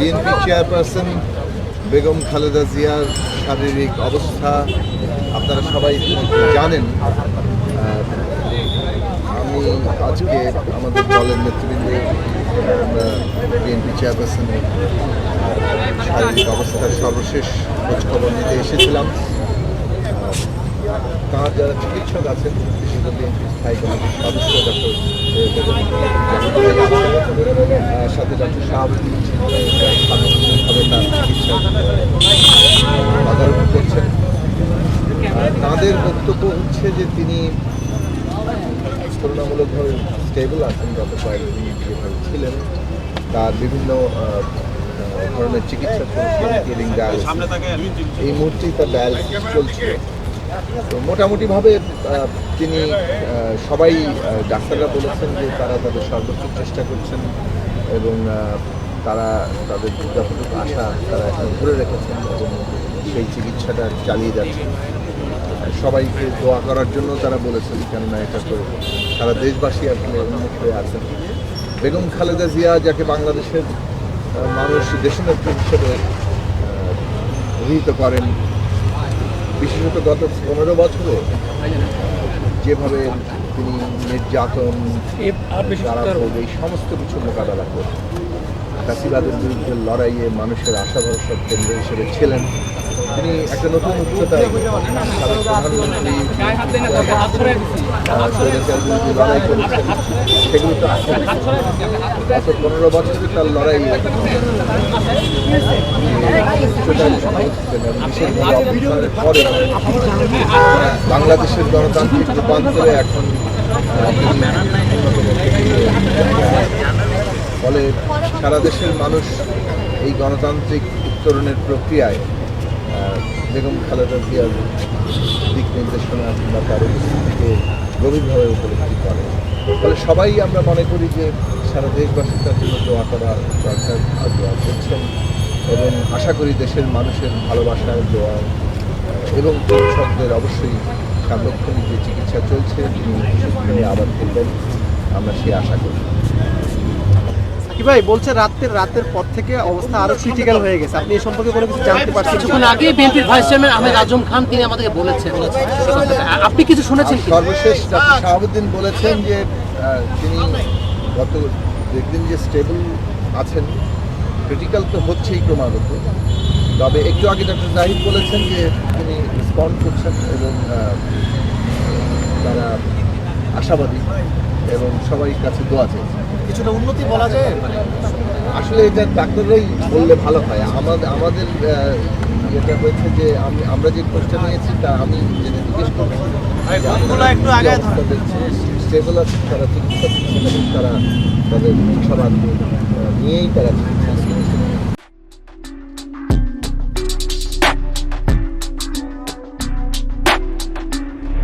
BNP chairperson Begum Khaleda জিয়ার শারীরিক অবস্থা আপনারা সবাই জানেন। আমি আজকে আমাদের দলের নেতৃবৃন্দ আমরা বিএনপি চেয়ারপারসনের শারীরিক অবস্থার সর্বশেষ খোঁজখবর নিতে এসেছিলাম। তাঁর যারা চিকিৎসক আছেন, বিশেষত বিএনপি স্থায়ী কমিটির সদস্য ডক্টর সাথে ডক্টর শাহাবুদ্দিন সাধারণভাবে তার চিকিৎসা তদারকি করছেন। তাঁদের বক্তব্য হচ্ছে যে তিনি তুলনামূলকভাবে স্টেবল আছেন, গত কয়েকদিন যেভাবে ছিলেন। তার বিভিন্ন ধরনের চিকিৎসা চলছে, এই মুহূর্তেই তার ডায়ালিসিস চলছে। তো মোটামুটিভাবে তিনি সবাই ডাক্তাররা বলেছেন যে তারা তাদের সর্বোচ্চ চেষ্টা করছেন এবং তারা তাদের যতটুকু আশা তারা এখন ধরে রেখেছেন এবং সেই চিকিৎসাটা চালিয়ে যাচ্ছেন। সবাইকে দোয়া করার জন্য তারা বলেছেন, কেননা এটা তো সারা দেশবাসী আসলে উন্মুখ হয়ে আছেন। বেগম খালেদা জিয়া, যাকে বাংলাদেশের মানুষ দেশনেত্রী হিসেবে অভিহিত করেন, বিশেষত গত 15 বছরে যেভাবে তিনি নির্যাতন, এই সমস্ত কিছু মোকাবেলা করে ফ্যাসিবাদের বিরুদ্ধে লড়াইয়ে মানুষের আশা ভরসার কেন্দ্র হিসেবে ছিলেন। তিনি একটা নতুন উচ্চতায় প্রধানমন্ত্রী লড়াই করেছেন, সেগুলো তো আছে। গত 15 বছরে তার লড়াই পরে বাংলাদেশের গণতান্ত্রিক রূপান্তরে এখন ফলে সারা দেশের মানুষ এই গণতান্ত্রিক উত্তরণের প্রক্রিয়ায় বেগম খালেদা জিয়ার দিক নির্দেশনা কিংবা তার উপস্থিতিকে গভীরভাবে উপলব্ধি করে। ফলে সবাই আমরা মনে করি যে সারা দেশবাসী তার জন্য দোয়া করা দরকার, দোয়া করছেন এবং আশা করি দেশের মানুষের ভালোবাসার দোয়া এবং চিকিৎসকদের অবশ্যই সার্বক্ষণিক যে চিকিৎসা চলছে তিনি আবার ফিরবেন, আমরা সেই আশা করি। কি ভাই বলছে রাতের পর থেকে অবস্থা আরো ক্রিটিক্যাল হয়ে গেছে, আপনি এই সম্পর্কে কোনো কিছু জানতে পারছেন? কিছুক্ষণ আগে বিএনপির ভাইস চেয়ারম্যান আহমেদ আজম খান তিনি আমাদেরকে বলেছেন, আপনি কিছু শুনেছেন? সর্বশেষ ডক্টর শাহাবুদ্দিন বলেছেন যে তিনি গত একদিন যে স্টেবল আছেন, ক্রিটিক্যাল তো হচ্ছেই ক্রমাগত, তবে একটু আগে ডক্টর জাহিদ বলেছেন যে তিনি রেসপন্ড করছেন এবং তারা আশাবাদী এবং সবাই কাছে দোয়া চাইছে। কিছুটা উন্নতি বলা যায় আসলে এটা ডাক্তাররাই বললে ভালো হয়। আমাদের যেটা হয়েছে যে আমরা যে কোর্সটা নিয়েছি তা আমি যেটা জিজ্ঞেস করছি স্টেবল আছে, তারা চিকিৎসা দিচ্ছেন এবং তারা তাদের আশাবাদ নিয়েই তারা চিকিৎসা